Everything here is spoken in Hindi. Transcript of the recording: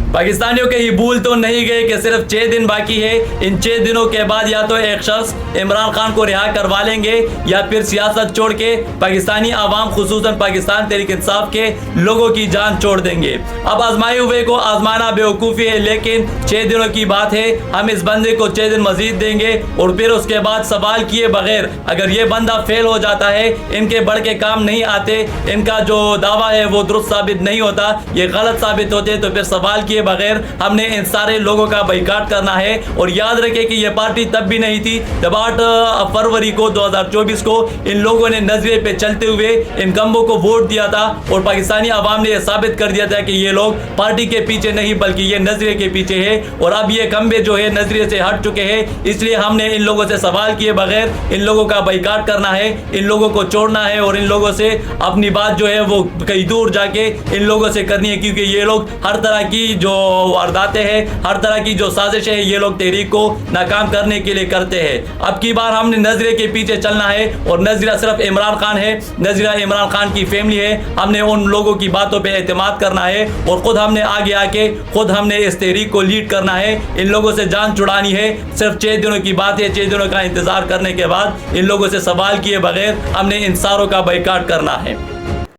पाकिस्तानियों के ये भूल तो नहीं गए कि सिर्फ 6 दिन बाकी है। इन 6 दिनों के बाद या तो एक शख्स इमरान खान को रिहा करवा लेंगे या फिर सियासत छोड़ के पाकिस्तानी आवाम खुसूसन पाकिस्तान तहरीक इंसाफ के लोगों की जान छोड़ देंगे। अब आजमाए हुए को आजमाना बेवकूफ़ी है, लेकिन 6 दिनों की बात है। हम इस बंदे को 6 दिन मजीद देंगे और फिर उसके बाद सवाल किए बगैर अगर ये बंदा फेल हो जाता है, इनके बढ़ के काम नहीं आते, इनका जो दावा है वो दुरुस्त साबित नहीं होता, ये गलत साबित होते, तो फिर सवाल किए बगैर हमने इन सारे लोगों का बाइकाट करना है। और याद रखें कि ये पार्टी तब भी नहीं थी जब 8 फरवरी को 2024 को इन लोगों ने नजरिए पे चलते हुए इन कम्बों को वोट दिया था और पाकिस्तानी आवाम ने यह साबित कर दिया था कि ये लोग पार्टी के पीछे नहीं बल्कि ये नजरिए के पीछे है। और अब ये कम्बे जो है नजरिए से हट चुके हैं, इसलिए हमने इन लोगों से सवाल किए बगैर इन लोगों का बाइकाट करना है, इन लोगों को छोड़ना है और इन लोगों से अपनी बात जो है वो कहीं दूर जाके इन लोगों से करनी है, क्योंकि ये लोग हर तरह की जो वारदातें हैं, हर तरह की जो साजिशें हैं, ये लोग तहरीक को नाकाम करने के लिए करते हैं। अब की बार हमने नजरिए के पीछे चलना है और नजरिया सिर्फ इमरान खान है, नजरिया इमरान खान की फैमिली है। हमने उन लोगों की बातों पे एतमाद करना है और खुद हमने आगे आके खुद हमने इस तहरीक को लीड करना है, इन लोगों से जान छुड़ानी है। सिर्फ 6 दिनों की बात है, 6 दिनों का इंतजार करने के बाद इन लोगों से सवाल किए बगैर हमने इन सारों का बाइकाट करना है।